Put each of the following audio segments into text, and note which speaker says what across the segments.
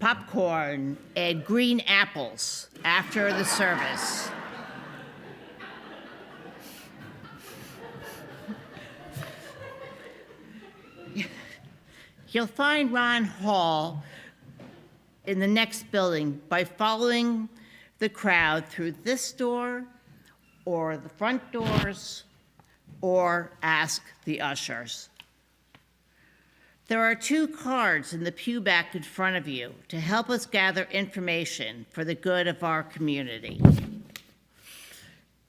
Speaker 1: popcorn, and green apples after the service. You'll find Ron Hall in the next building by following the crowd through this door or the front doors, or ask the ushers. There are 2 cards in the pew back in front of you to help us gather information for the good of our community.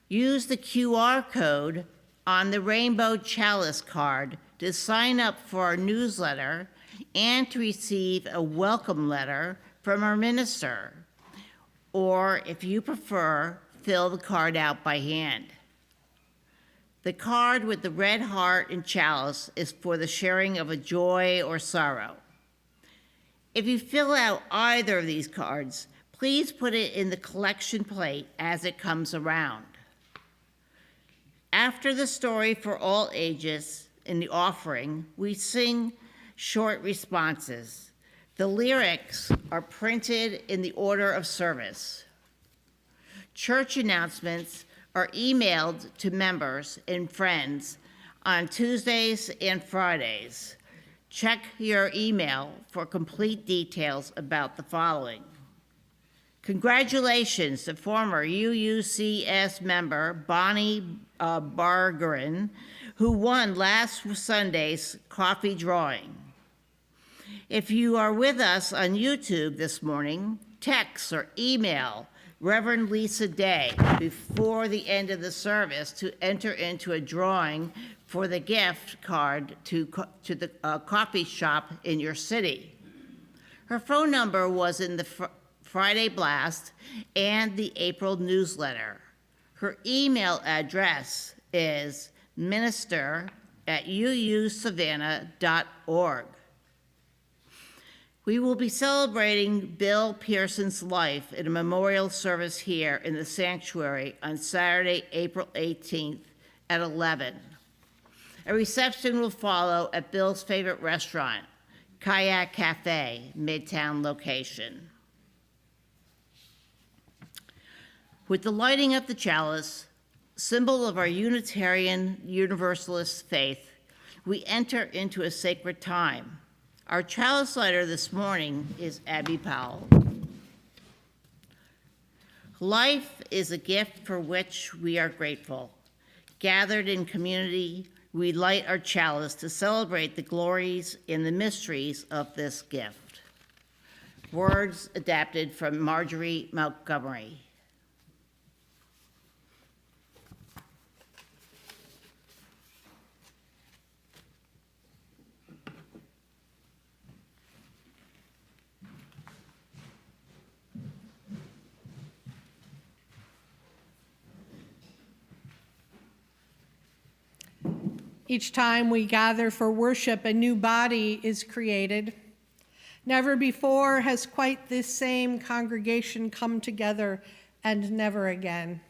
Speaker 1: Use the QR code on the Rainbow Chalice card to sign up for our newsletter and to receive a welcome letter from our minister. Or if you prefer, fill the card out by hand. The card with the red heart and chalice is for the sharing of a joy or sorrow. If you fill out either of these cards, please put it in the collection plate as it comes around. After the story for all ages in the offering, we sing short responses. The lyrics are printed in the order of service. Church announcements are emailed to members and friends on Tuesdays and Fridays. Check your email for complete details about the following. Congratulations to former UUCS member Bonnie Bargerin, who won last Sunday's coffee drawing. If you are with us on YouTube this morning, text or email Reverend Lisa Day before the end of the service to enter into a drawing for the gift card to the coffee shop in your city. Her phone number was in the Friday blast and the April newsletter. Her email address is minister@uusavannah.org. We will be celebrating Bill Pearson's life in a memorial service here in the sanctuary on Saturday, April 18th at 11. A reception will follow at Bill's favorite restaurant, Kayak Cafe, Midtown location. With the lighting of the chalice, symbol of our Unitarian Universalist faith, we enter into a sacred time. Our chalice lighter this morning is Abby Powell. Life is a gift for which we are grateful. Gathered in community, we light our chalice to celebrate the glories and the mysteries of this gift. Words adapted from Marjorie Montgomery.
Speaker 2: Each time we gather for worship, a new body is created. Never before has quite this same congregation come together, and never again.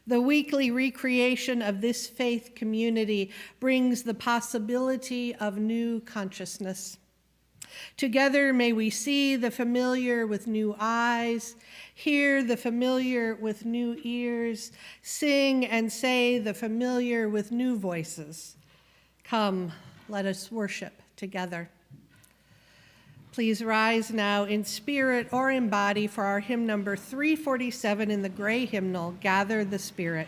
Speaker 2: The weekly recreation of this faith community brings the possibility of new consciousness. Together may we see the familiar with new eyes, hear the familiar with new ears, sing and say the familiar with new voices. Come, let us worship together. Please rise now in spirit or in body for our hymn number 347 in the gray hymnal, Gather the Spirit.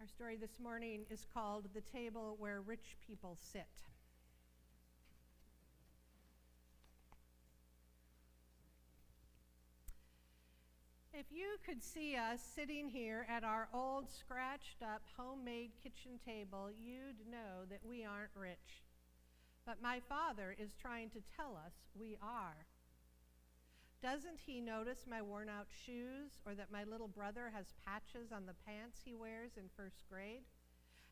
Speaker 2: story this morning is called The Table Where Rich People Sit. If you could see us sitting here at our old scratched up homemade kitchen table, you'd know that we aren't rich. But my father is trying to tell us we are. Doesn't he notice my worn out shoes, or that my little brother has patches on the pants he wears in first grade?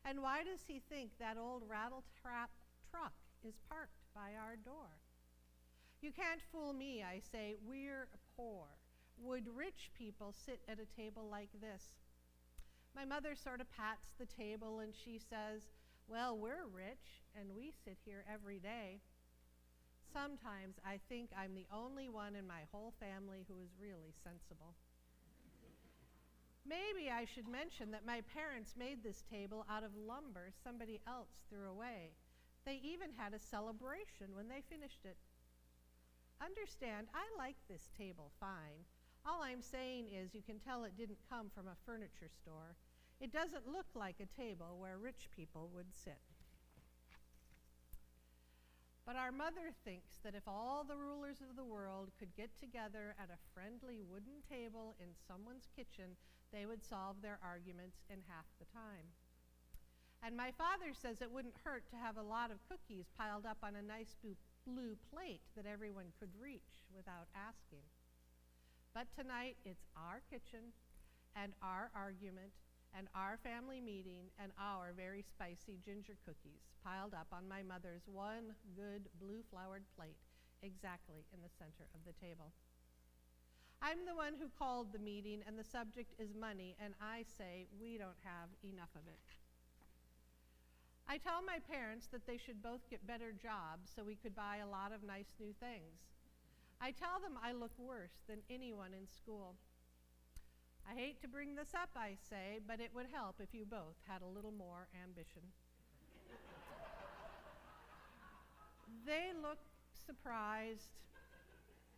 Speaker 2: And why does he think that old rattle-trap truck is parked by our door? You can't fool me, I say, we're poor. Would rich people sit at a table like this? My mother sort of pats the table and she says, well, we're rich and we sit here every day. Sometimes I think I'm the only one in my whole family who is really sensible. Maybe I should mention that my parents made this table out of lumber somebody else threw away. They even had a celebration when they finished it. Understand, I like this table fine. All I'm saying is you can tell it didn't come from a furniture store. It doesn't look like a table where rich people would sit. But our mother thinks that if all the rulers of the world could get together at a friendly wooden table in someone's kitchen, they would solve their arguments in half the time. And my father says it wouldn't hurt to have a lot of cookies piled up on a nice blue plate that everyone could reach without asking. But tonight, it's our kitchen and our argument and our family meeting and our very spicy ginger cookies piled up on my mother's one good blue-flowered plate exactly in the center of the table. I'm the one who called the meeting, and the subject is money, and I say we don't have enough of it. I tell my parents that they should both get better jobs so we could buy a lot of nice new things. I tell them I look worse than anyone in school. I hate to bring this up, I say, but it would help if you both had a little more ambition. They look surprised.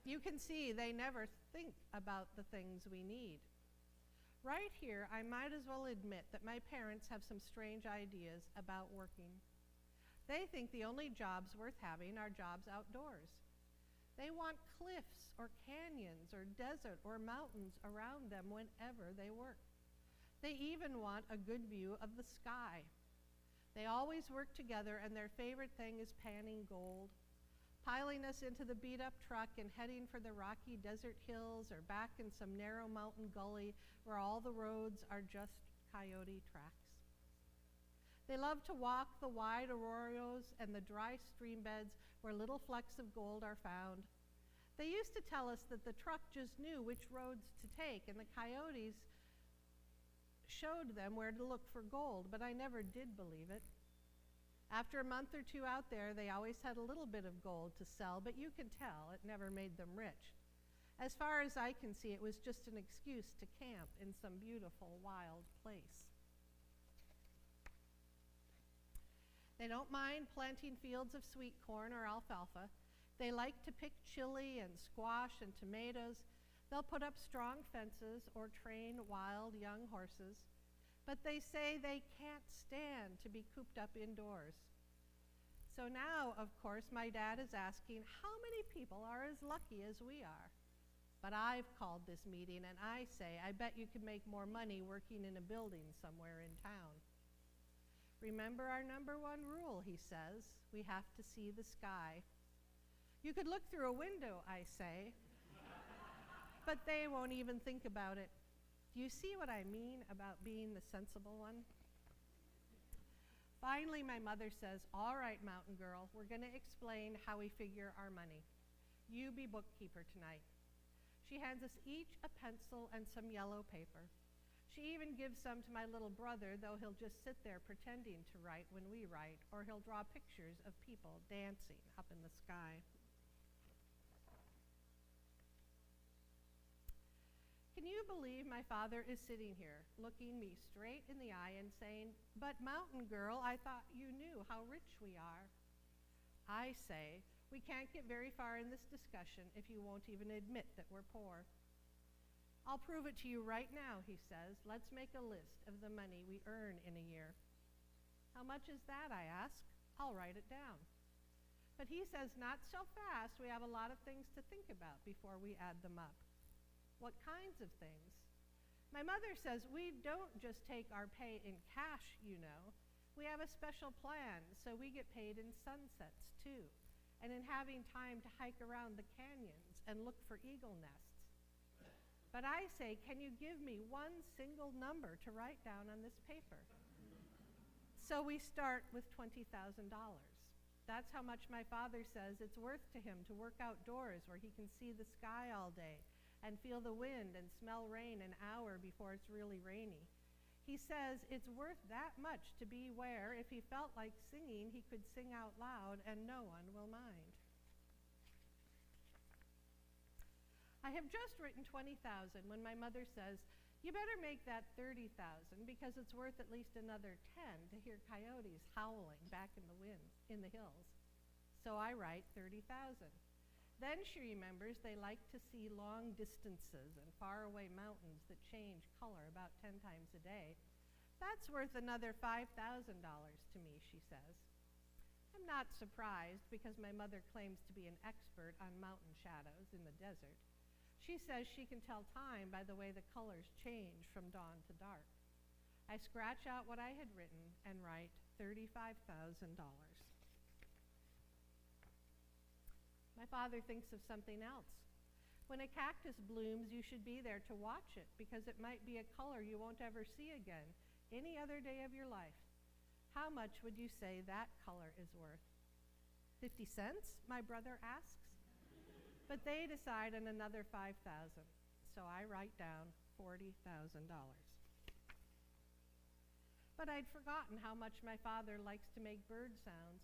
Speaker 2: You can see they never think about the things we need. Right here, I might as well admit that my parents have some strange ideas about working. They think the only jobs worth having are jobs outdoors. They want cliffs or canyons or desert or mountains around them whenever they work. They even want a good view of the sky. They always work together, and their favorite thing is panning gold, piling us into the beat-up truck and heading for the rocky desert hills or back in some narrow mountain gully where all the roads are just coyote tracks. They love to walk the wide arroyos and the dry stream beds where little flecks of gold are found. They used to tell us that the truck just knew which roads to take, and the coyotes showed them where to look for gold, but I never did believe it. After a month or two out there, they always had a little bit of gold to sell, but you can tell it never made them rich. As far as I can see, it was just an excuse to camp in some beautiful wild place. They don't mind planting fields of sweet corn or alfalfa. They like to pick chili and squash and tomatoes. They'll put up strong fences or train wild young horses. But they say they can't stand to be cooped up indoors. So now, of course, my dad is asking how many people are as lucky as we are. But I've called this meeting, and I say, I bet you could make more money working in a building somewhere in town. Remember our number one rule, he says. We have to see the sky. You could look through a window, I say, but they won't even think about it. Do you see what I mean about being the sensible one? Finally, my mother says, all right, mountain girl, we're going to explain how we figure our money. You be bookkeeper tonight. She hands us each a pencil and some yellow paper. She even gives some to my little brother, though he'll just sit there pretending to write when we write, or he'll draw pictures of people dancing up in the sky. Can you believe my father is sitting here, looking me straight in the eye and saying, but mountain girl, I thought you knew how rich we are. I say, we can't get very far in this discussion if you won't even admit that we're poor. I'll prove it to you right now, he says. Let's make a list of the money we earn in a year. How much is that, I ask. I'll write it down. But he says, not so fast. We have a lot of things to think about before we add them up. What kinds of things? My mother says, we don't just take our pay in cash, you know. We have a special plan, so we get paid in sunsets, too, and in having time to hike around the canyons and look for eagle nests. But I say, can you give me one single number to write down on this paper? So we start with $20,000. That's how much my father says it's worth to him to work outdoors where he can see the sky all day and feel the wind and smell rain an hour before it's really rainy. He says it's worth that much to be where, if he felt like singing, he could sing out loud and no one will mind. I have just written $20,000 when my mother says, you better make that $30,000 because it's worth at least another 10 to hear coyotes howling back in the wind in the hills. So I write 30,000. Then she remembers they like to see long distances and faraway mountains that change color about 10 times a day. That's worth another $5,000 to me, she says. I'm not surprised because my mother claims to be an expert on mountain shadows in the desert. She says she can tell time by the way the colors change from dawn to dark. I scratch out what I had written and write $35,000. My father thinks of something else. When a cactus blooms, you should be there to watch it because it might be a color you won't ever see again any other day of your life. How much would you say that color is worth? 50 cents, my brother asks. But they decide on another 5,000, so I write down $40,000. But I'd forgotten how much my father likes to make bird sounds.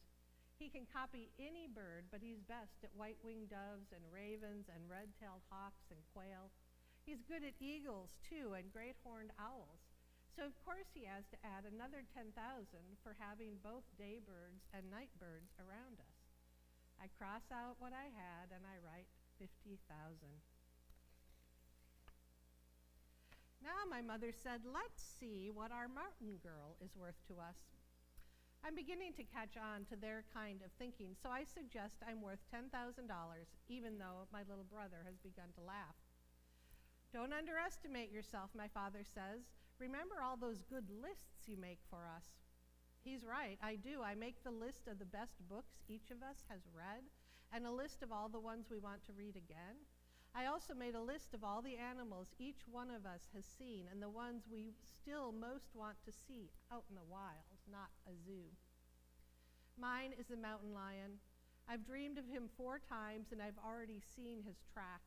Speaker 2: He can copy any bird, but he's best at white-winged doves and ravens and red-tailed hawks and quail. He's good at eagles, too, and great-horned owls. So of course he has to add another 10,000 for having both day birds and night birds around us. I cross out what I had and I write 50,000. Now my mother said, let's see what our mountain girl is worth to us. I'm beginning to catch on to their kind of thinking, so I suggest I'm worth $10,000, even though my little brother has begun to laugh. Don't underestimate yourself, my father says. Remember all those good lists you make for us. He's right, I do. I make the list of the best books each of us has read, and a list of all the ones we want to read again. I also made a list of all the animals each one of us has seen and the ones we still most want to see out in the wild, not a zoo. Mine is the mountain lion. I've dreamed of him 4 times and I've already seen his track.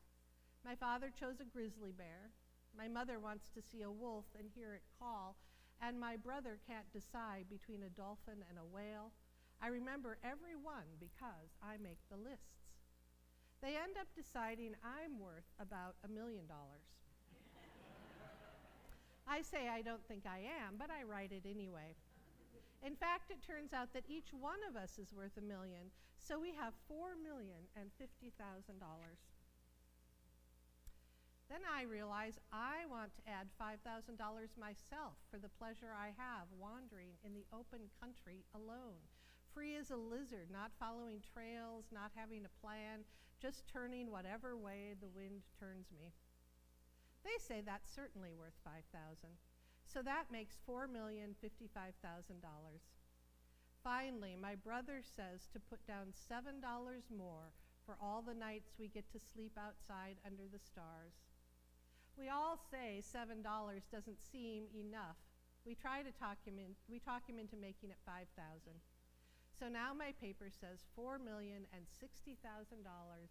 Speaker 2: My father chose a grizzly bear. My mother wants to see a wolf and hear it call, and my brother can't decide between a dolphin and a whale. I remember every one because I make the lists. They end up deciding I'm worth about $1 million. I say I don't think I am, but I write it anyway. In fact, it turns out that each one of us is worth $1 million, so we have $4,050,000. Then I realize I want to add $5,000 myself for the pleasure I have wandering in the open country alone, free as a lizard, not following trails, not having a plan, just turning whatever way the wind turns me. They say that's certainly worth $5,000, so that makes $4,055,000. Finally, my brother says to put down $7 more for all the nights we get to sleep outside under the stars. We all say $7 doesn't seem enough. We talk him into making it $5,000. So now my paper says $4,060,000,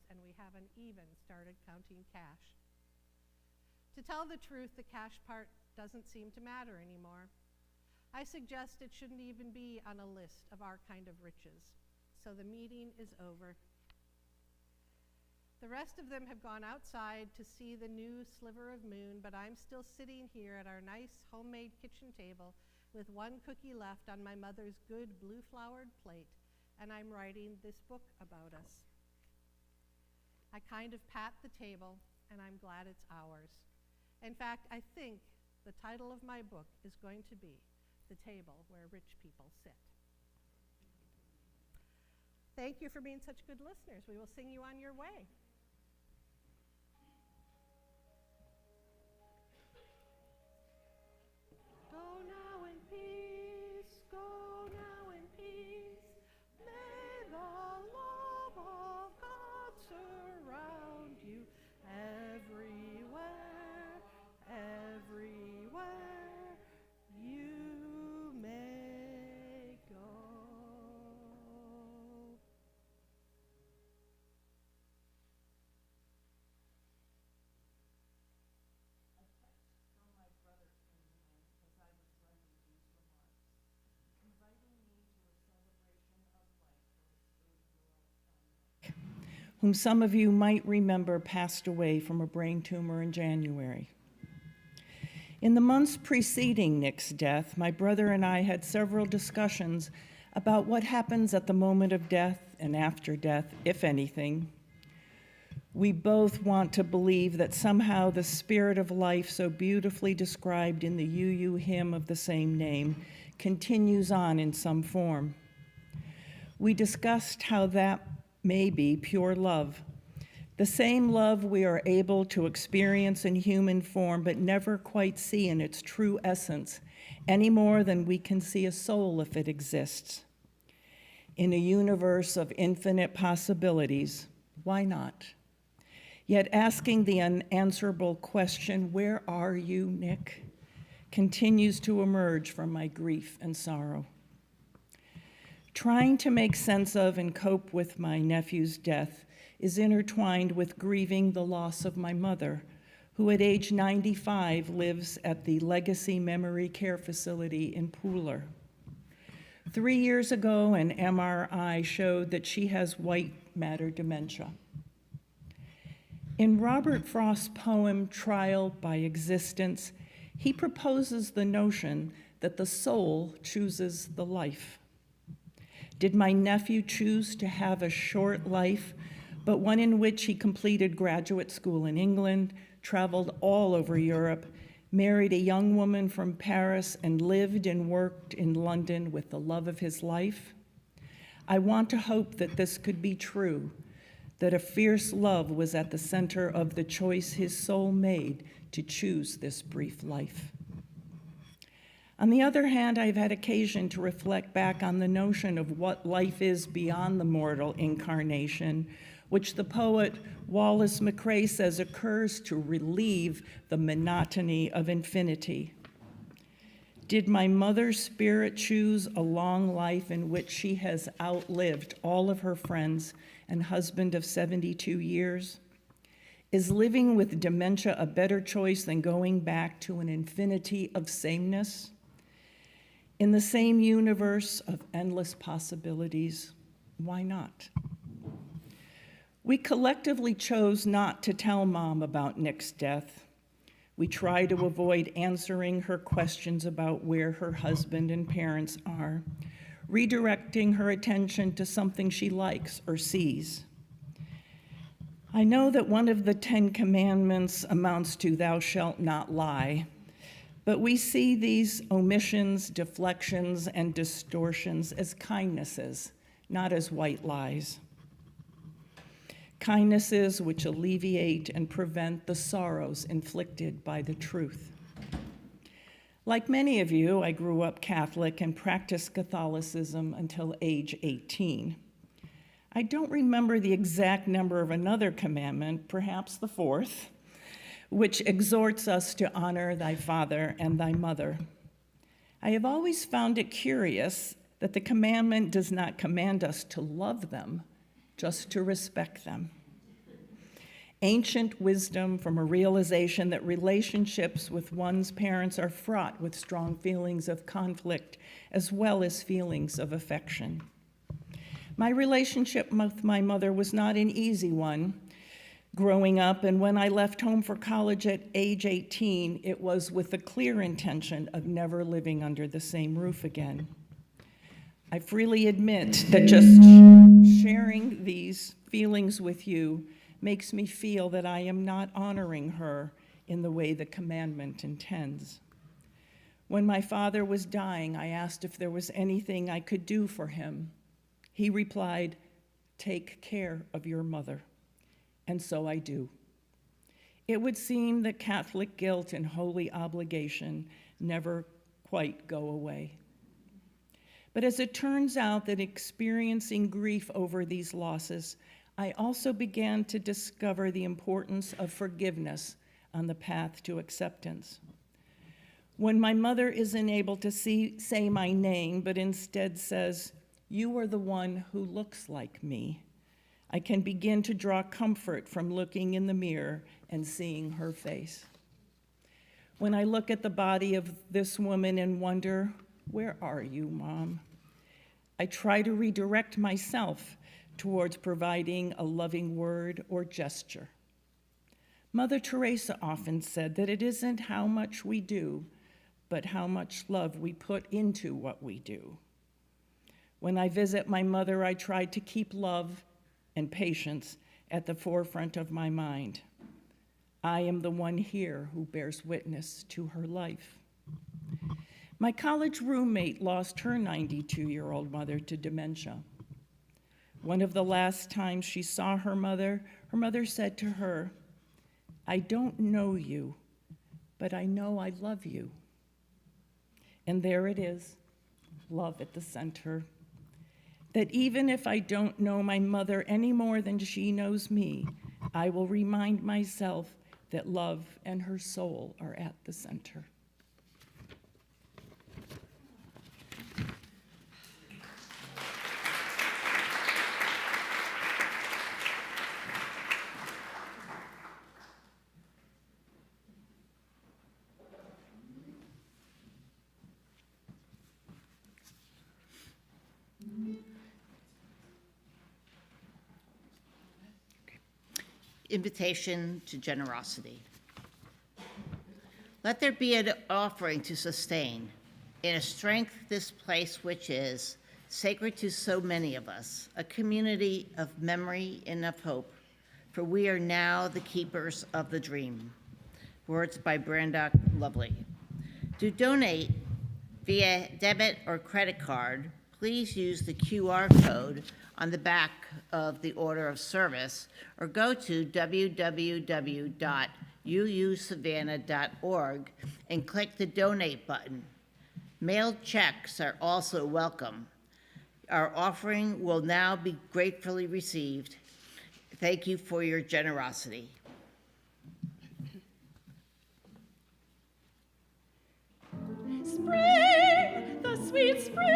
Speaker 2: and we haven't even started counting cash. To tell the truth, the cash part doesn't seem to matter anymore. I suggest it shouldn't even be on a list of our kind of riches. So the meeting is over. The rest of them have gone outside to see the new sliver of moon, but I'm still sitting here at our nice homemade kitchen table with one cookie left on my mother's good blue-flowered plate, and I'm writing this book about us. I kind of pat the table, and I'm glad it's ours. In fact, I think the title of my book is going to be The Table Where Rich People Sit. Thank you for being such good listeners. We will sing you on your way. Go now in peace, go now in peace. May the love of God surround you everywhere, everywhere you may go.
Speaker 3: Whom some of you might remember passed away from a brain tumor in January. In the months preceding Nick's death, my brother and I had several discussions about what happens at the moment of death and after death, if anything. We both want to believe that somehow the spirit of life so beautifully described in the UU hymn of the same name continues on in some form. We discussed how that may be pure love, the same love we are able to experience in human form but never quite see in its true essence, any more than we can see a soul if it exists. In a universe of infinite possibilities, why not? Yet asking the unanswerable question, where are you, Nick, continues to emerge from my grief and sorrow. Trying to make sense of and cope with my nephew's death is intertwined with grieving the loss of my mother, who at age 95 lives at the Legacy Memory Care Facility in Pooler. 3 years ago, an MRI showed that she has white matter dementia. In Robert Frost's poem, Trial by Existence, he proposes the notion that the soul chooses the life. Did my nephew choose to have a short life, but one in which he completed graduate school in England, traveled all over Europe, married a young woman from Paris, and lived and worked in London with the love of his life? I want to hope that this could be true, that a fierce love was at the center of the choice his soul made to choose this brief life. On the other hand, I've had occasion to reflect back on the notion of what life is beyond the mortal incarnation, which the poet Wallace McCrae says occurs to relieve the monotony of infinity. Did my mother's spirit choose a long life in which she has outlived all of her friends and husband of 72 years? Is living with dementia a better choice than going back to an infinity of sameness? In the same universe of endless possibilities, why not? We collectively chose not to tell Mom about Nick's death. We try to avoid answering her questions about where her husband and parents are, redirecting her attention to something she likes or sees. I know that one of the 10 Commandments amounts to thou shalt not lie, but we see these omissions, deflections, and distortions as kindnesses, not as white lies. Kindnesses which alleviate and prevent the sorrows inflicted by the truth. Like many of you, I grew up Catholic and practiced Catholicism until age 18. I don't remember the exact number of another commandment, perhaps the fourth, which exhorts us to honor thy father and thy mother. I have always found it curious that the commandment does not command us to love them, just to respect them. Ancient wisdom from a realization that relationships with one's parents are fraught with strong feelings of conflict as well as feelings of affection. My relationship with my mother was not an easy one growing up, and when I left home for college at age 18, it was with the clear intention of never living under the same roof again. I freely admit that just sharing these feelings with you makes me feel that I am not honoring her in the way the commandment intends. When my father was dying, I asked if there was anything I could do for him. He replied, "Take care of your mother." And so I do. It would seem that Catholic guilt and holy obligation never quite go away. But as it turns out that experiencing grief over these losses, I also began to discover the importance of forgiveness on the path to acceptance. When my mother isn't able to say my name, but instead says, "You are the one who looks like me," I can begin to draw comfort from looking in the mirror and seeing her face. When I look at the body of this woman and wonder, "Where are you, Mom?" I try to redirect myself towards providing a loving word or gesture. Mother Teresa often said that it isn't how much we do, but how much love we put into what we do. When I visit my mother, I try to keep love and patience at the forefront of my mind. I am the one here who bears witness to her life. My college roommate lost her 92-year-old mother to dementia. One of the last times she saw her mother said to her, "I don't know you, but I know I love you." And there it is, love at the center. That even if I don't know my mother any more than she knows me, I will remind myself that love and her soul are at the center.
Speaker 1: Invitation to generosity. Let there be an offering to sustain, in a strength this place which is sacred to so many of us, a community of memory and of hope, for we are now the keepers of the dream. Words by Brandock Lovely. To donate via debit or credit card, please use the QR code on the back of the order of service, or go to www.uusavannah.org and click the donate button. Mailed checks are also welcome. Our offering will now be gratefully received. Thank you for your generosity.
Speaker 4: Spring, the sweet spring,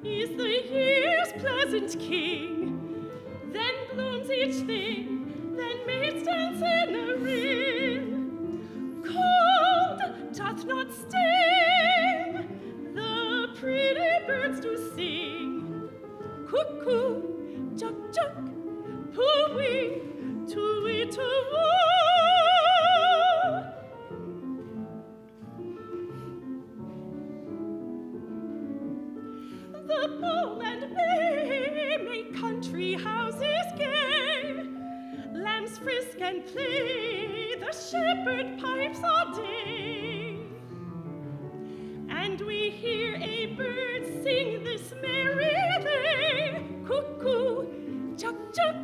Speaker 4: is the year's pleasant king. Then blooms each thing, then maids dance in a ring. Cold doth not sting, the pretty birds do sing. Cuckoo, chuck, chuck, poo-wee, too-wee, too-woo. The bull and bay make country houses gay. Lambs frisk and play, the shepherd pipes all day. And we hear a bird sing this merry lay. Cuckoo, chuck, chuck,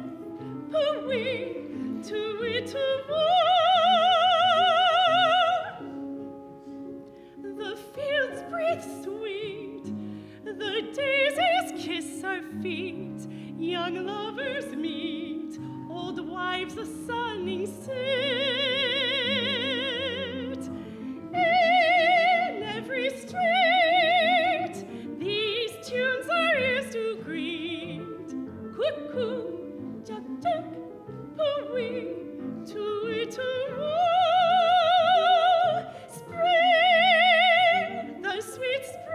Speaker 4: poo-wee, too-wee, too-woo. The fields breathe sweet, the daisies kiss our feet, young lovers meet, old wives a sunning sit. In every street, these tunes our ears do greet. Cuckoo, chuck, chuck, poo-wee, too-wee, too-woo. Spring, the sweet spring.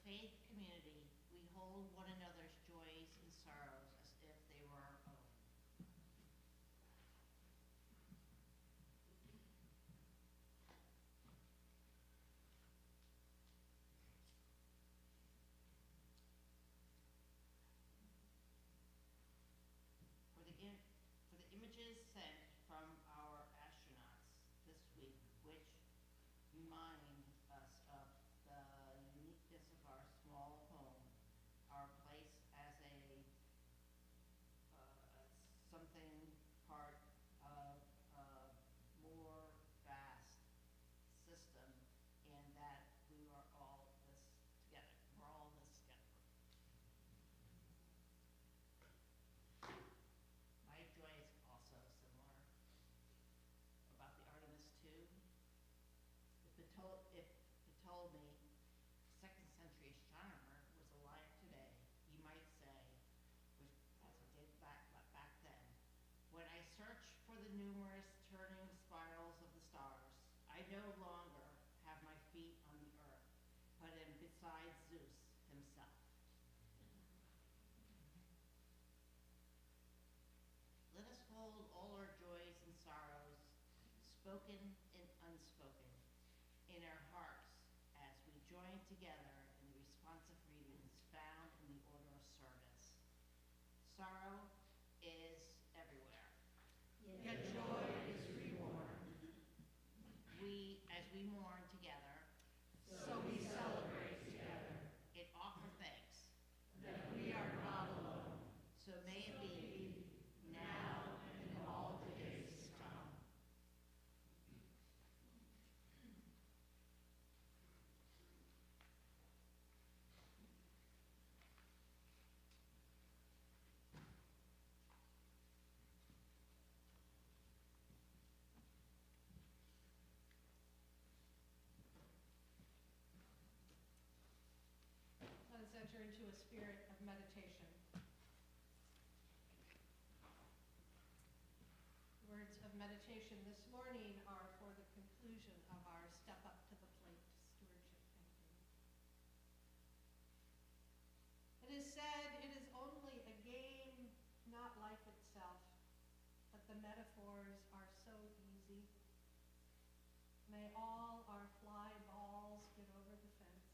Speaker 1: faith community, we hold one another's joys and sorrows as if they were our own. For the images sent from our astronauts this week, which remind us of the uniqueness of our small home, our place as something part of a more vast system, and that we are all this together. We're all this together. My joy is also similar about the Artemis 2. If it told me a second century astronomer was alive today, he might say, which as it did back then, when I search for the numerous turning spirals of the stars, I no longer have my feet on the earth, but am beside Zeus himself. Let us hold all our joys and sorrows, spoken and unspoken, in our hearts as we join together in the responsive readings found in the order of service. Sorrow is everywhere, yet joy is reborn. As we mourn together, so we celebrate together. It offer thanks that we are not alone. So may it be now and in all the days to come.
Speaker 2: Let us enter into a spirit of meditation. Words of meditation this morning are for the conclusion of our Step Up to the Plate stewardship campaign. It is said it is only a game, not life itself, but the metaphors are so easy. May all our fly balls get over the fence.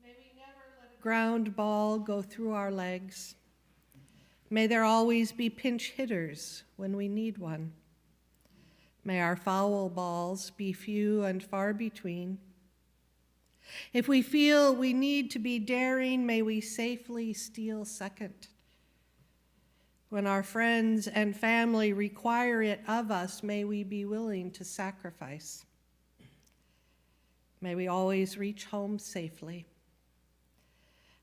Speaker 2: May we never let a ground ball go through our legs. May there always be pinch hitters when we need one. May our foul balls be few and far between. If we feel we need to be daring, may we safely steal second. When our friends and family require it of us, may we be willing to sacrifice. May we always reach home safely.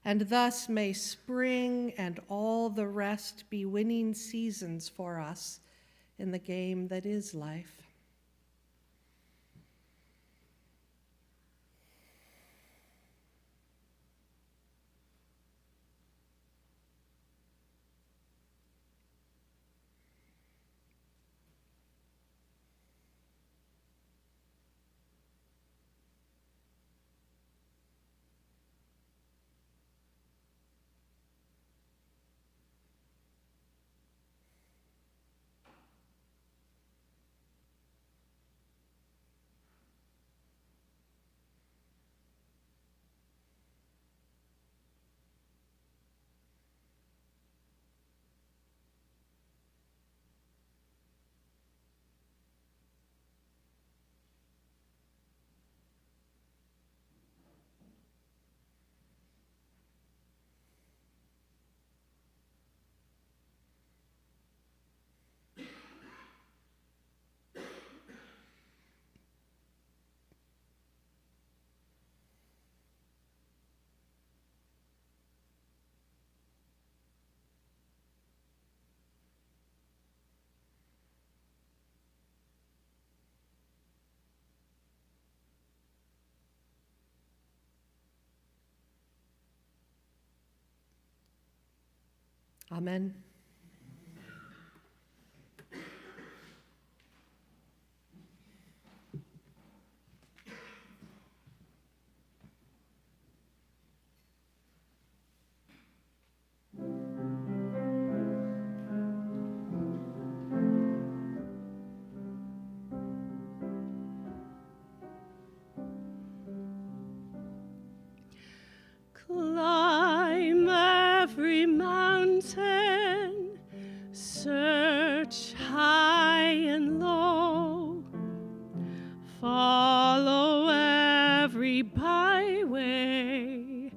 Speaker 2: And thus may spring and all the rest be winning seasons for us in the game that is life. Amen.
Speaker 4: every byway,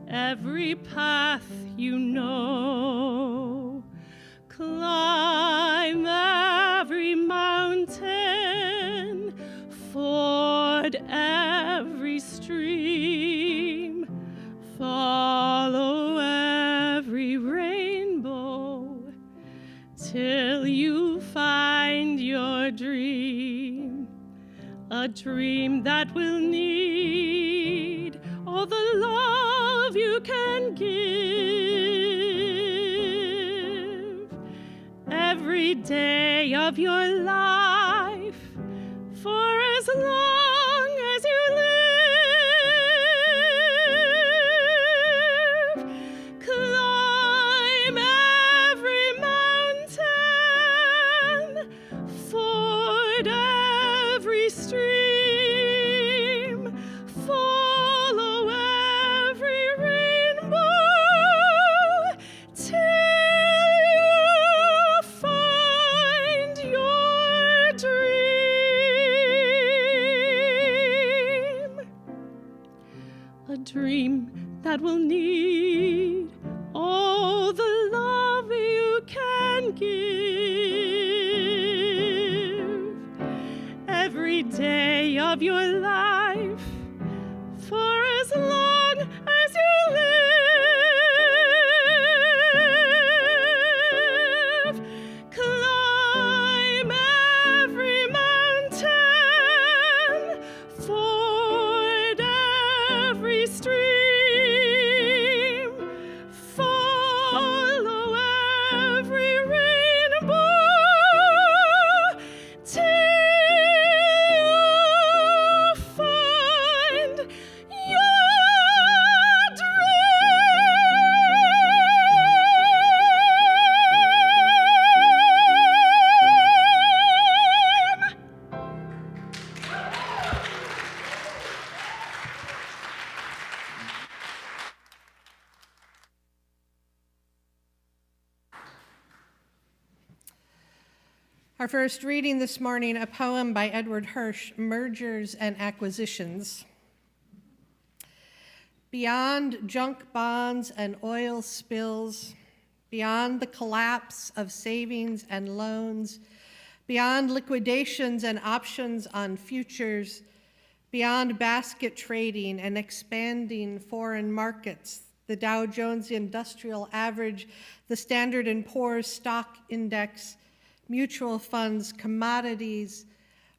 Speaker 4: every path you know. Climb every mountain, ford every stream, follow every rainbow, till you find your dream, a dream that will need all the love you can give. Every day of your life, for as long as you live. Climb every mountain, ford every stream, follow every rainbow, till you find your dream. A dream that will need all the love you can give. Every day of your life, for as long as you live. Climb every mountain, ford every stream, follow every rainbow, till you find your dream.
Speaker 2: Our first reading this morning, a poem by Edward Hirsch, Mergers and Acquisitions. Beyond junk bonds and oil spills, beyond the collapse of savings and loans, beyond liquidations and options on futures, beyond basket trading and expanding foreign markets, the Dow Jones Industrial Average, the Standard & Poor's Stock Index, mutual funds, commodities,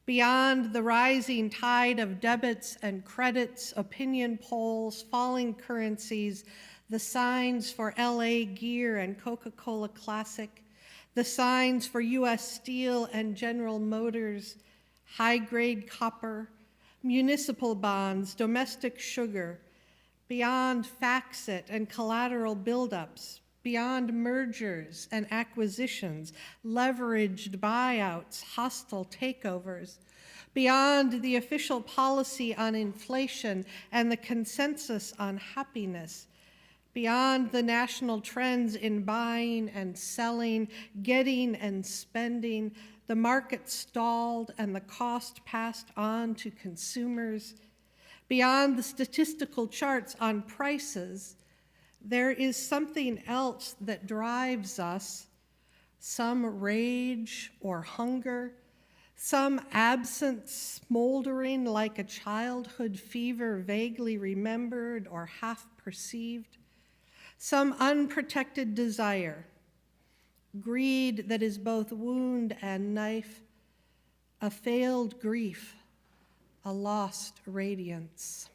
Speaker 2: beyond the rising tide of debits and credits, opinion polls, falling currencies, the signs for LA Gear and Coca-Cola Classic, the signs for US Steel and General Motors, high-grade copper, municipal bonds, domestic sugar, beyond FactSet and collateral buildups, beyond mergers and acquisitions, leveraged buyouts, hostile takeovers, beyond the official policy on inflation and the consensus on happiness, beyond the national trends in buying and selling, getting and spending, the market stalled and the cost passed on to consumers, beyond the statistical charts on prices, there is something else that drives us, some rage or hunger, some absence smoldering like a childhood fever vaguely remembered or half perceived, some unprotected desire, greed that is both wound and knife, a failed grief, a lost radiance.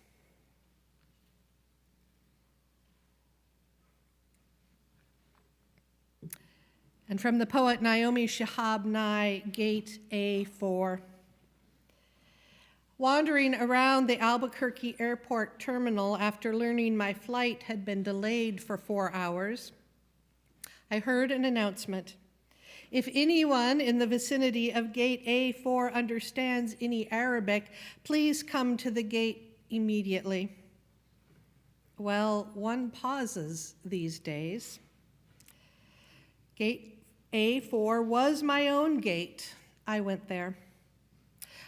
Speaker 2: And from the poet Naomi Shihab Nye, Gate A4. Wandering around the Albuquerque airport terminal after learning my flight had been delayed for 4 hours, I heard an announcement. If anyone in the vicinity of Gate A4 understands any Arabic, please come to the gate immediately. Well, one pauses these days. Gate A4 was my own gate. I went there.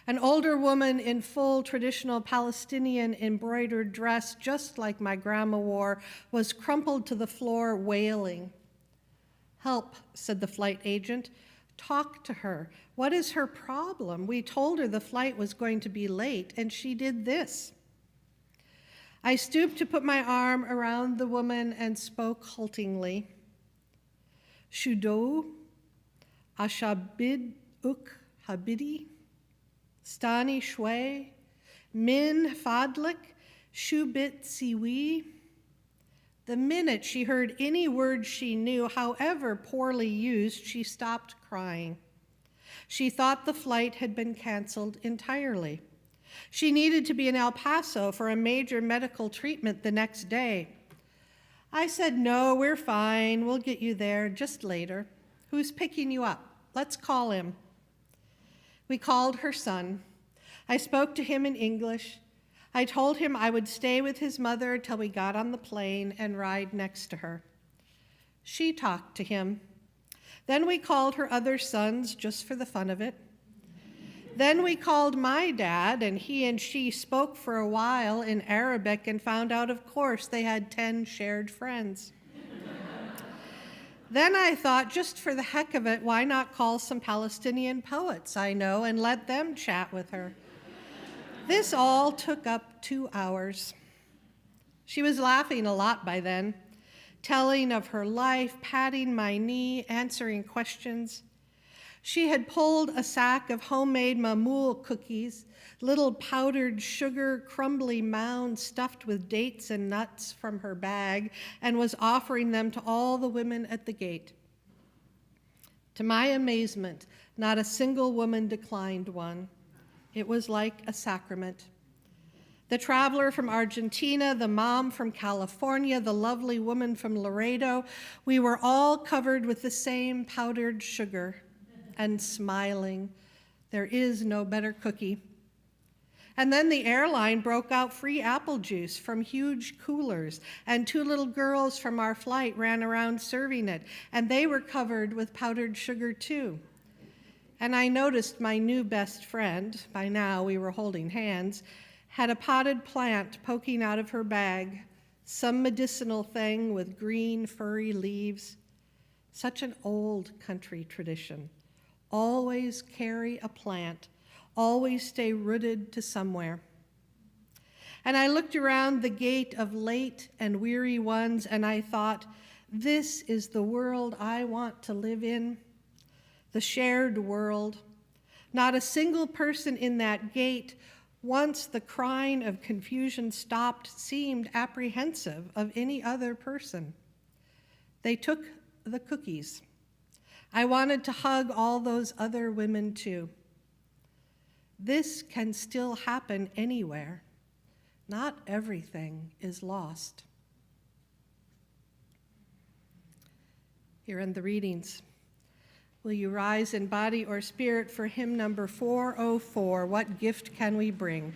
Speaker 2: An older woman in full traditional Palestinian embroidered dress, just like my grandma wore, was crumpled to the floor, wailing. "Help," said the flight agent. "Talk to her. What is her problem? We told her the flight was going to be late, and she did this." I stooped to put my arm around the woman and spoke haltingly. "Shudo, ashabid uk habidi, stani shwe, min fadlik, shubit siwi." The minute she heard any word she knew, however poorly used, she stopped crying. She thought the flight had been canceled entirely. She needed to be in El Paso for a major medical treatment the next day. I said, "No, we're fine. We'll get you there just later. Who's picking you up? Let's call him." We called her son. I spoke to him in English. I told him I would stay with his mother till we got on the plane and ride next to her. She talked to him. Then we called her other sons just for the fun of it. Then we called my dad, and he and she spoke for a while in Arabic and found out, of course, they had 10 shared friends. Then I thought, just for the heck of it, why not call some Palestinian poets I know and let them chat with her? This all took up 2 hours. She was laughing a lot by then, telling of her life, patting my knee, answering questions. She had pulled a sack of homemade mamoul cookies, little powdered sugar crumbly mounds stuffed with dates and nuts, from her bag, and was offering them to all the women at the gate. To my amazement, not a single woman declined one. It was like a sacrament. The traveler from Argentina, the mom from California, the lovely woman from Laredo, we were all covered with the same powdered sugar and smiling. There is no better cookie. And then the airline broke out free apple juice from huge coolers, and 2 little girls from our flight ran around serving it, and they were covered with powdered sugar too. And I noticed my new best friend, by now we were holding hands, had a potted plant poking out of her bag, some medicinal thing with green furry leaves. Such an old country tradition. Always carry a plant, always stay rooted to somewhere. And I looked around the gate of late and weary ones, and I thought, this is the world I want to live in. The shared world. Not a single person in that gate, once the crying of confusion stopped, seemed apprehensive of any other person. They took the cookies. I wanted to hug all those other women too. This can still happen anywhere. Not everything is lost. Here end the readings. Will you rise in body or spirit for hymn number 404, What Gift Can We Bring?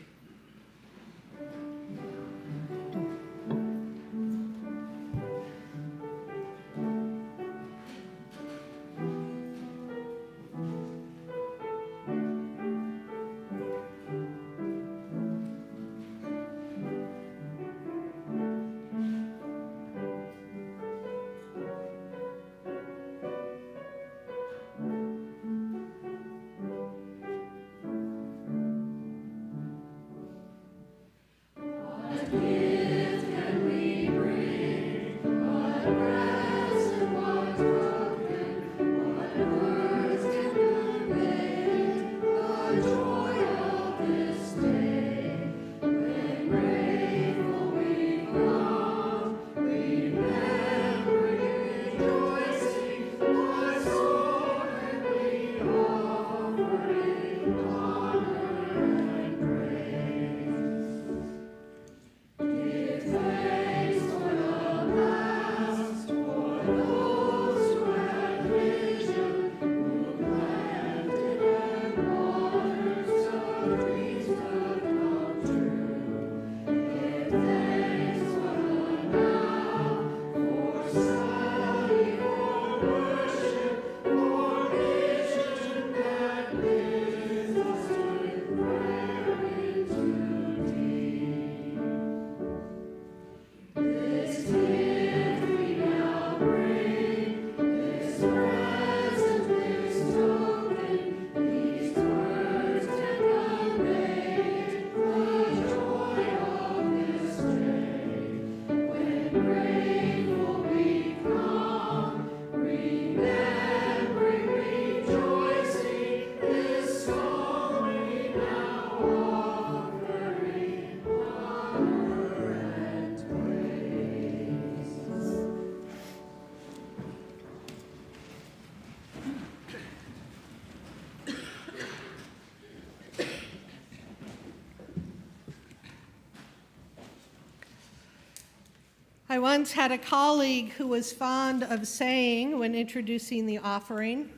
Speaker 2: I once had a colleague who was fond of saying when introducing the offering,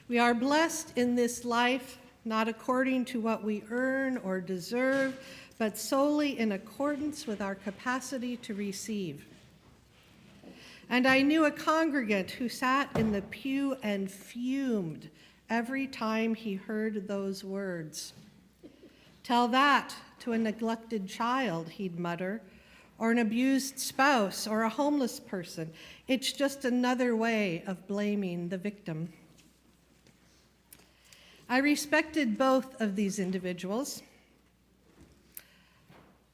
Speaker 2: "We are blessed in this life, not according to what we earn or deserve, but solely in accordance with our capacity to receive." And I knew a congregant who sat in the pew and fumed every time he heard those words. "Tell that to a neglected child," he'd mutter, "or an abused spouse or a homeless person. It's just another way of blaming the victim." I respected both of these individuals.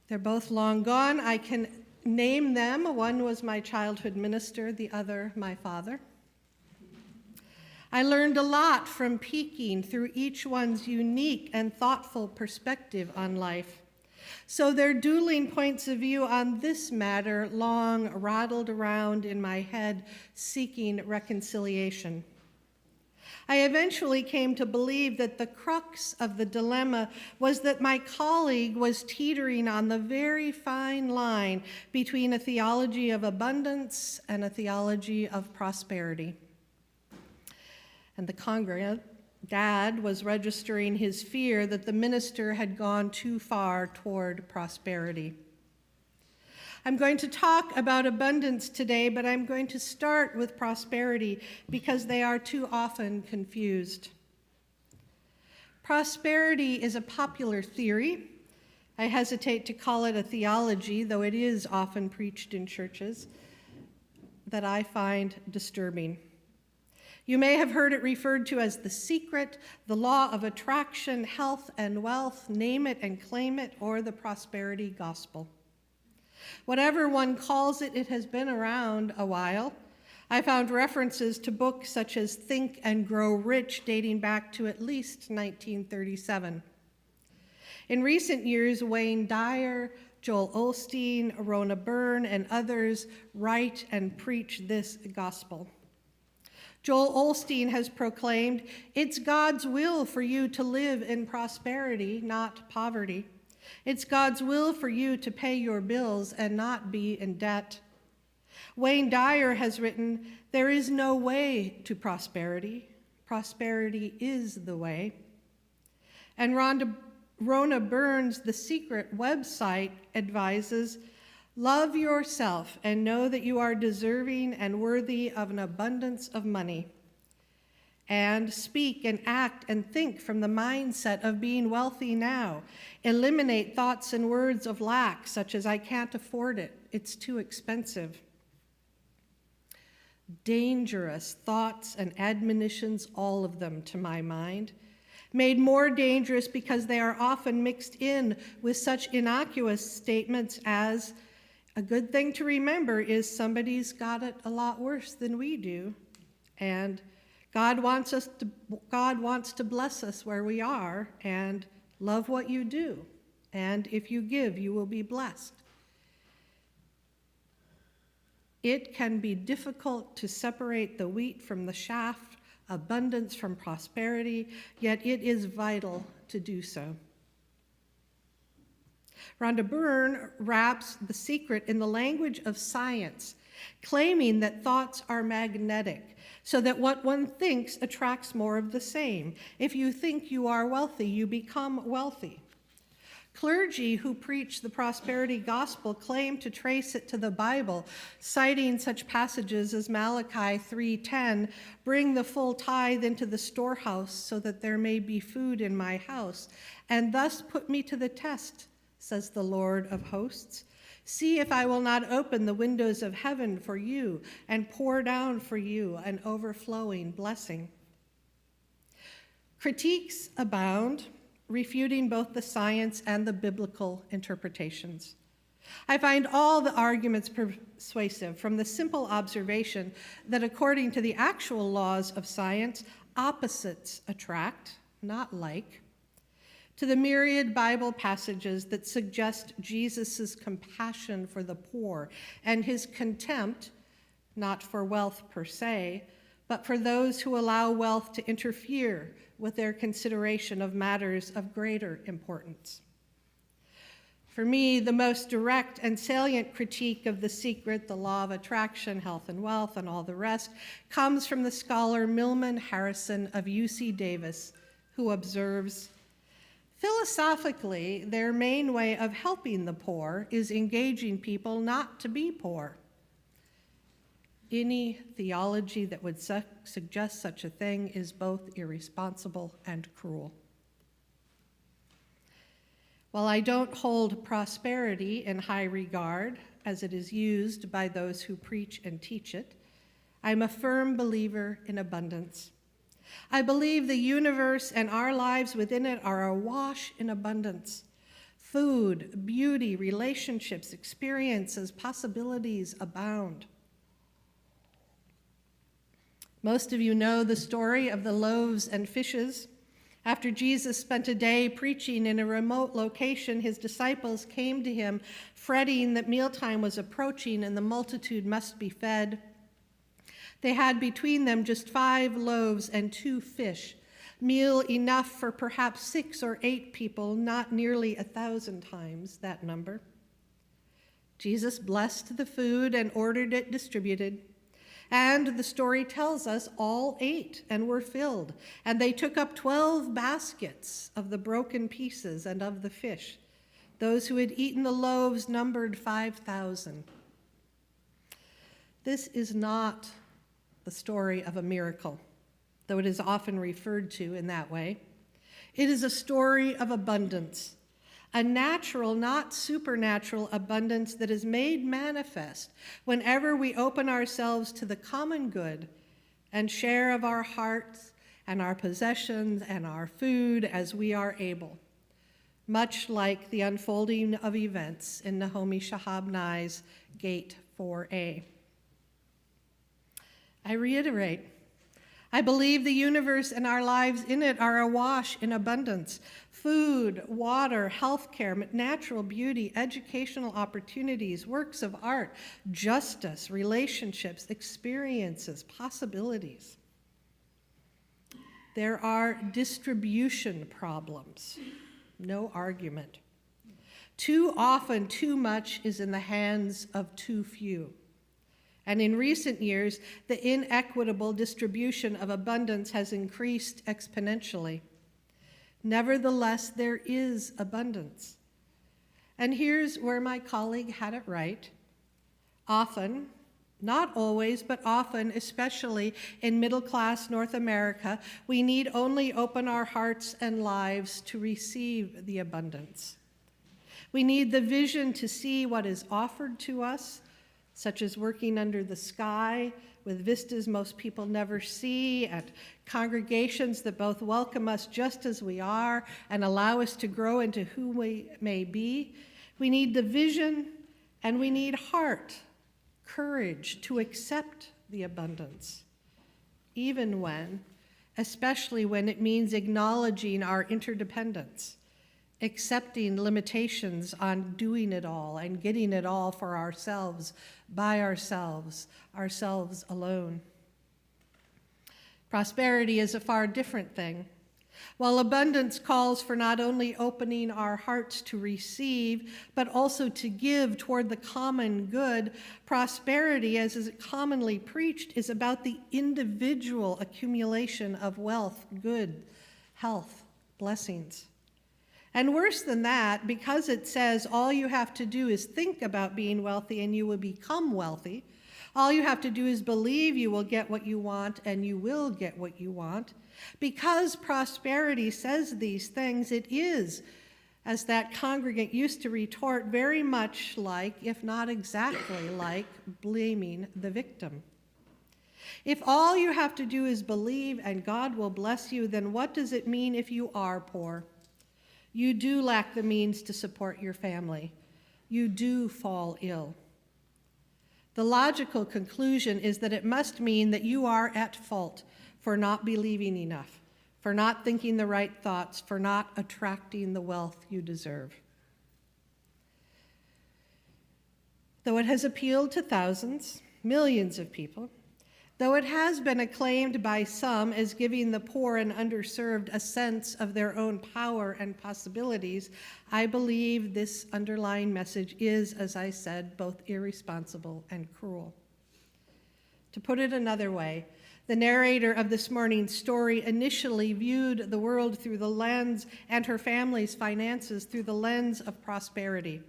Speaker 2: They're both long gone. I can name them. One was my childhood minister, the other my father. I learned a lot from peeking through each one's unique and thoughtful perspective on life. So their dueling points of view on this matter long rattled around in my head, seeking reconciliation. I eventually came to believe that the crux of the dilemma was that my colleague was teetering on the very fine line between a theology of abundance and a theology of prosperity. And the congregant, Dad, was registering his fear that the minister had gone too far toward prosperity. I'm going to talk about abundance today, but I'm going to start with prosperity because they are too often confused. Prosperity is a popular theory. I hesitate to call it a theology, though it is often preached in churches, that I find disturbing. You may have heard it referred to as the secret, the law of attraction, health and wealth, name it and claim it, or the prosperity gospel. Whatever one calls it, it has been around a while. I found references to books such as Think and Grow Rich dating back to at least 1937. In recent years, Wayne Dyer, Joel Osteen, Rona Byrne, and others write and preach this gospel. Joel Osteen has proclaimed, "It's God's will for you to live in prosperity, not poverty. It's God's will for you to pay your bills and not be in debt." Wayne Dyer has written, "There is no way to prosperity. Prosperity is the way." And Rona Byrne's The Secret website advises, "Love yourself and know that you are deserving and worthy of an abundance of money. And speak and act and think from the mindset of being wealthy now. Eliminate thoughts and words of lack, such as 'I can't afford it, it's too expensive.'" Dangerous thoughts and admonitions, all of them to my mind, made more dangerous because they are often mixed in with such innocuous statements as, "A good thing to remember is somebody's got it a lot worse than we do," and God wants to bless us where we are, and love what you do, and if you give, you will be blessed. It can be difficult to separate the wheat from the chaff, abundance from prosperity, yet it is vital to do so. Rhonda Byrne wraps The Secret in the language of science, claiming that thoughts are magnetic, so that what one thinks attracts more of the same. If you think you are wealthy, you become wealthy. Clergy who preach the prosperity gospel claim to trace it to the Bible, citing such passages as Malachi 3:10, "Bring the full tithe into the storehouse so that there may be food in my house, and thus put me to the test, says the Lord of hosts. See if I will not open the windows of heaven for you and pour down for you an overflowing blessing." Critiques abound, refuting both the science and the biblical interpretations. I find all the arguments persuasive, from the simple observation that according to the actual laws of science, opposites attract, not like, to the myriad Bible passages that suggest Jesus' compassion for the poor and his contempt, not for wealth per se, but for those who allow wealth to interfere with their consideration of matters of greater importance. For me, the most direct and salient critique of The Secret, the law of attraction, health and wealth, and all the rest comes from the scholar Milman Harrison of UC Davis, who observes, philosophically, their main way of helping the poor is engaging people not to be poor. Any theology that would suggest such a thing is both irresponsible and cruel. While I don't hold prosperity in high regard as it is used by those who preach and teach it, I'm a firm believer in abundance. I believe the universe and our lives within it are awash in abundance. Food, beauty, relationships, experiences, possibilities abound. Most of you know the story of the loaves and fishes. After Jesus spent a day preaching in a remote location, his disciples came to him, fretting that mealtime was approaching and the multitude must be fed. They had between them just 5 loaves and 2 fish, meal enough for perhaps 6 or 8 people, not nearly 1,000 times that number. Jesus blessed the food and ordered it distributed. And the story tells us all ate and were filled, and they took up 12 baskets of the broken pieces and of the fish. Those who had eaten the loaves numbered 5,000. This is not the story of a miracle, though it is often referred to in that way. It is a story of abundance, a natural, not supernatural abundance that is made manifest whenever we open ourselves to the common good and share of our hearts and our possessions and our food as we are able, much like the unfolding of events in Naomi Shihab Nye's Gate 4a. I reiterate, I believe the universe and our lives in it are awash in abundance. Food, water, healthcare, natural beauty, educational opportunities, works of art, justice, relationships, experiences, possibilities. There are distribution problems, no argument. Too often, too much is in the hands of too few. And in recent years, the inequitable distribution of abundance has increased exponentially. Nevertheless, there is abundance. And here's where my colleague had it right. Often, not always, but often, especially in middle-class North America, we need only open our hearts and lives to receive the abundance. We need the vision to see what is offered to us, such as working under the sky with vistas most people never see, at congregations that both welcome us just as we are and allow us to grow into who we may be. We need the vision, and we need heart, courage to accept the abundance, even when, especially when it means acknowledging our interdependence, accepting limitations on doing it all and getting it all for ourselves, by ourselves, ourselves alone. Prosperity is a far different thing. While abundance calls for not only opening our hearts to receive, but also to give toward the common good, prosperity, as is commonly preached, is about the individual accumulation of wealth, good, health, blessings. And worse than that, because it says all you have to do is think about being wealthy and you will become wealthy, all you have to do is believe you will get what you want and you will get what you want. Because prosperity says these things, it is, as that congregant used to retort, very much like, if not exactly like, blaming the victim. If all you have to do is believe and God will bless you, then what does it mean if you are poor? You do lack the means to support your family. You do fall ill. The logical conclusion is that it must mean that you are at fault for not believing enough, for not thinking the right thoughts, for not attracting the wealth you deserve. Though it has appealed to thousands, millions of people, Though it has been acclaimed by some as giving the poor and underserved a sense of their own power and possibilities, I believe this underlying message is, as I said, both irresponsible and cruel. To put it another way, the narrator of this morning's story initially viewed the world through the lens and her family's finances through the lens of prosperity.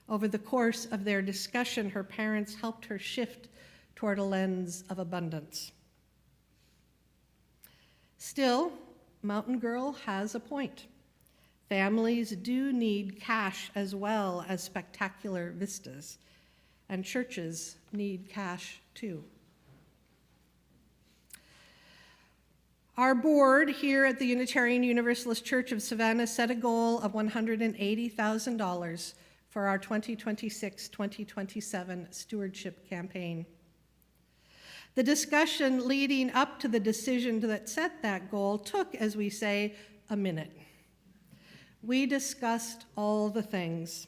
Speaker 2: Over the course of their discussion, her parents helped her shift toward a lens of abundance. Still, Mountain Girl has a point. Families do need cash as well as spectacular vistas, and churches need cash too. Our board here at the Unitarian Universalist Church of Savannah set a goal of $180,000 for our 2026-2027 stewardship campaign. The discussion leading up to the decision that set that goal took, as we say, a minute. We discussed all the things.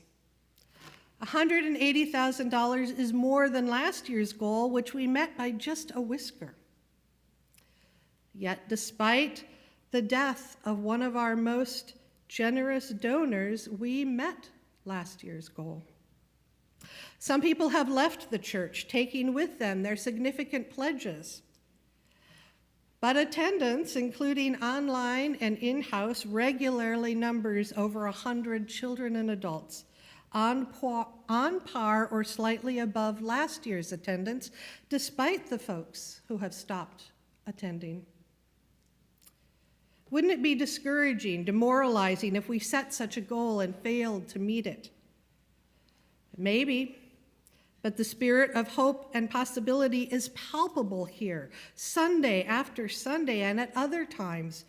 Speaker 2: $180,000 is more than last year's goal, which we met by just a whisker. Yet, despite the death of one of our most generous donors, we met last year's goal. Some people have left the church, taking with them their significant pledges. But attendance, including online and in-house, regularly numbers over 100 children and adults, on par or slightly above last year's attendance, despite the folks who have stopped attending. Wouldn't it be discouraging, demoralizing if we set such a goal and failed to meet it? Maybe, but the spirit of hope and possibility is palpable here, Sunday after Sunday and at other times.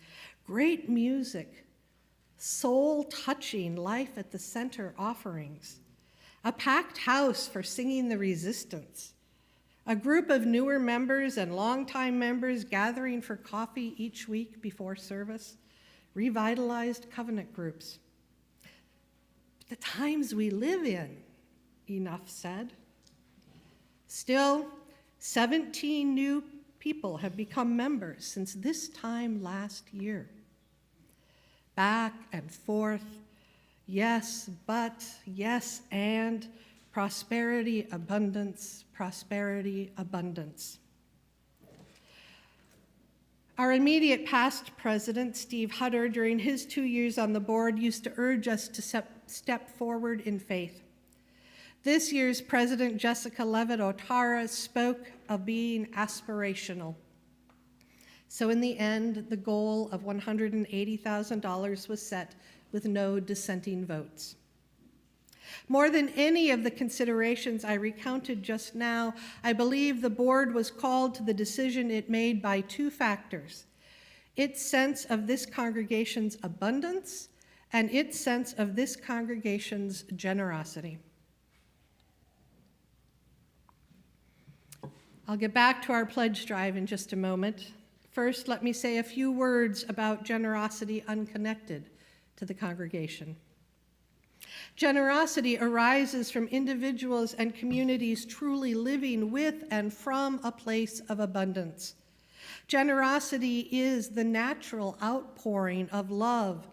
Speaker 2: Great music, soul-touching life at the center offerings, a packed house for singing the resistance, a group of newer members and longtime members gathering for coffee each week before service, revitalized covenant groups. But the times we live in, enough said. Still, 17 new people have become members since this time last year. Back and forth, yes, but, yes, and prosperity, abundance, prosperity, abundance. Our immediate past president, Steve Hutter, during his 2 years on the board, used to urge us to step forward in faith. This year's President Jessica Levitt Otara spoke of being aspirational. So in the end, the goal of $180,000 was set with no dissenting votes. More than any of the considerations I recounted just now, I believe the board was called to the decision it made by two factors: its sense of this congregation's abundance and its sense of this congregation's generosity. I'll get back to our pledge drive in just a moment. First, let me say a few words about generosity unconnected to the congregation. Generosity arises from individuals and communities truly living with and from a place of abundance. Generosity is the natural outpouring of love,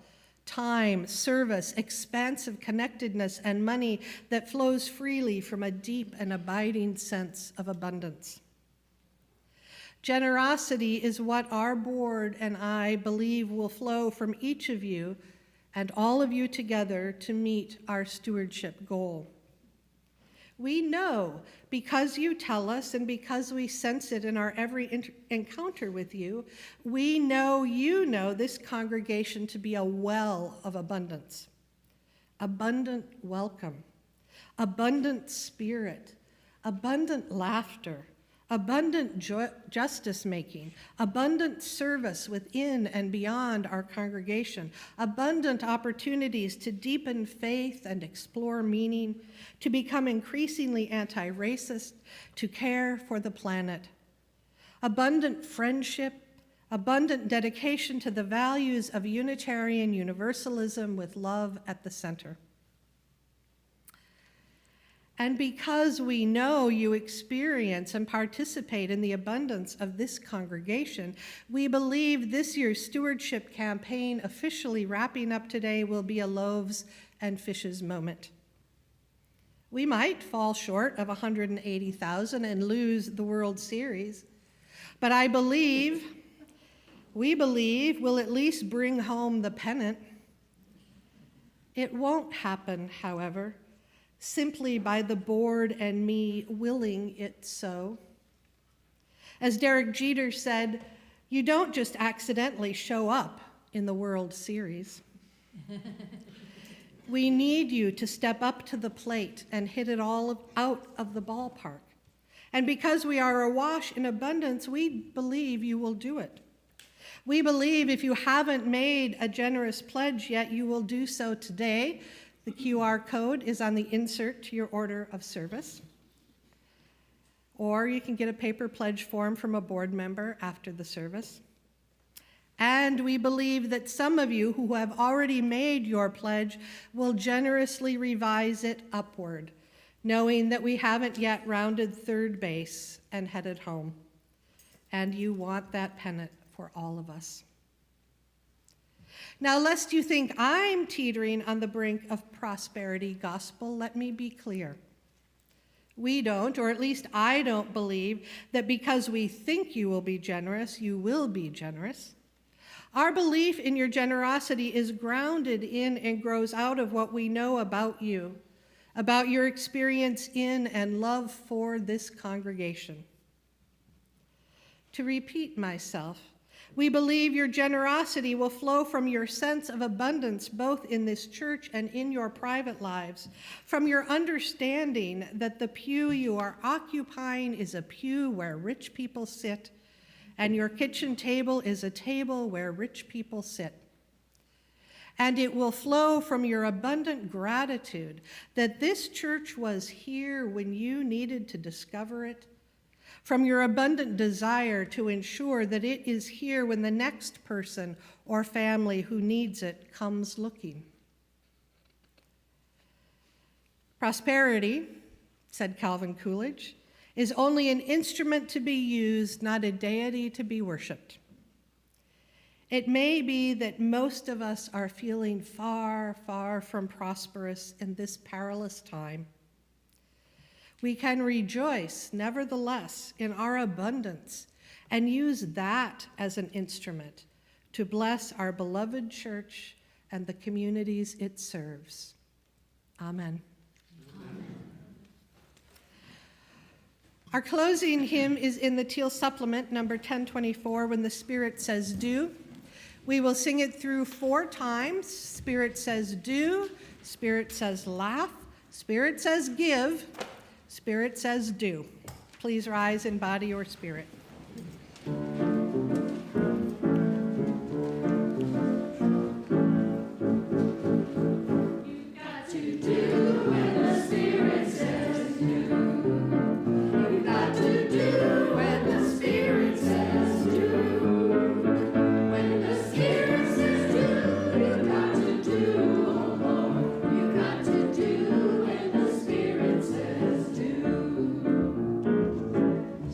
Speaker 2: time, service, expansive connectedness, and money that flows freely from a deep and abiding sense of abundance. Generosity is what our board and I believe will flow from each of you and all of you together to meet our stewardship goal. We know, because you tell us and because we sense it in our every encounter with you, we know you know this congregation to be a well of abundance. Abundant welcome, abundant spirit, abundant laughter, abundant justice-making, abundant service within and beyond our congregation, abundant opportunities to deepen faith and explore meaning, to become increasingly anti-racist, to care for the planet, abundant friendship, abundant dedication to the values of Unitarian Universalism with love at the center. And because we know you experience and participate in the abundance of this congregation, we believe this year's stewardship campaign, officially wrapping up today, will be a loaves and fishes moment. We might fall short of 180,000 and lose the World Series, but we believe we'll at least bring home the pennant. It won't happen, however, simply by the board and me willing it so. As Derek Jeter said, you don't just accidentally show up in the World Series. We need you to step up to the plate and hit it all out of the ballpark. And because we are awash in abundance, we believe you will do it. We believe if you haven't made a generous pledge yet, you will do so today. The QR code is on the insert to your order of service. Or you can get a paper pledge form from a board member after the service. And we believe that some of you who have already made your pledge will generously revise it upward, knowing that we haven't yet rounded third base and headed home. And you want that pennant for all of us. Now, lest you think I'm teetering on the brink of prosperity gospel, let me be clear. We don't, or at least I don't believe that because we think you will be generous, you will be generous. Our belief in your generosity is grounded in and grows out of what we know about you, about your experience in and love for this congregation. To repeat myself, we believe your generosity will flow from your sense of abundance, both in this church and in your private lives, from your understanding that the pew you are occupying is a pew where rich people sit, and your kitchen table is a table where rich people sit. And it will flow from your abundant gratitude that this church was here when you needed to discover it, from your abundant desire to ensure that it is here when the next person or family who needs it comes looking. Prosperity, said Calvin Coolidge, is only an instrument to be used, not a deity to be worshiped. It may be that most of us are feeling far, far from prosperous in this perilous time. We can rejoice, nevertheless, in our abundance and use that as an instrument to bless our beloved church and the communities it serves. Amen. Amen. Our closing hymn is in the Teal Supplement, number 1024, When the Spirit Says Do. We will sing it through 4 times. Spirit says do, Spirit says laugh, Spirit says give, Spirit says do. Please rise in body or spirit.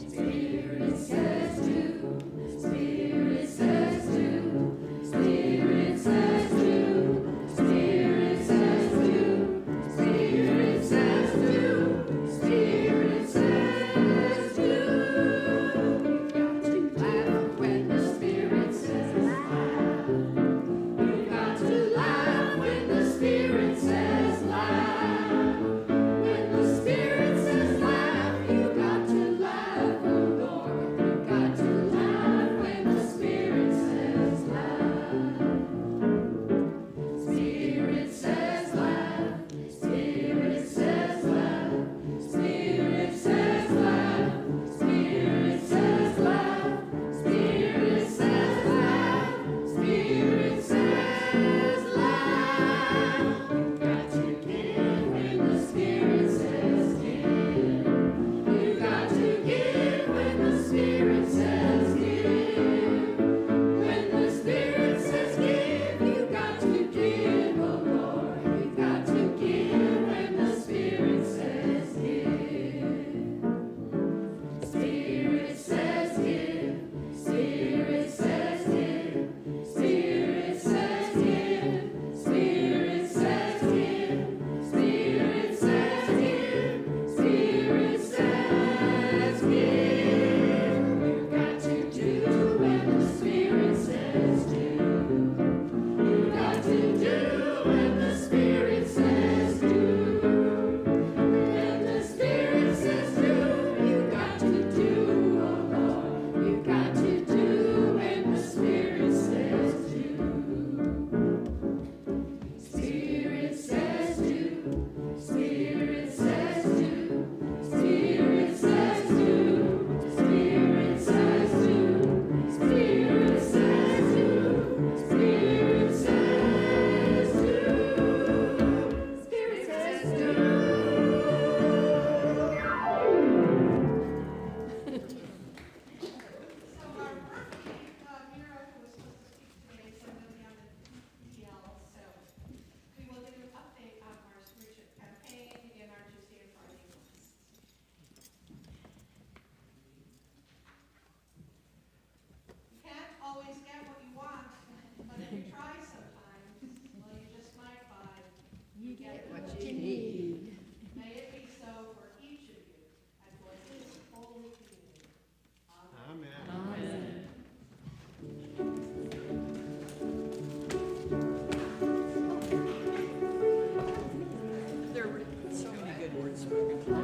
Speaker 5: Spirit spoken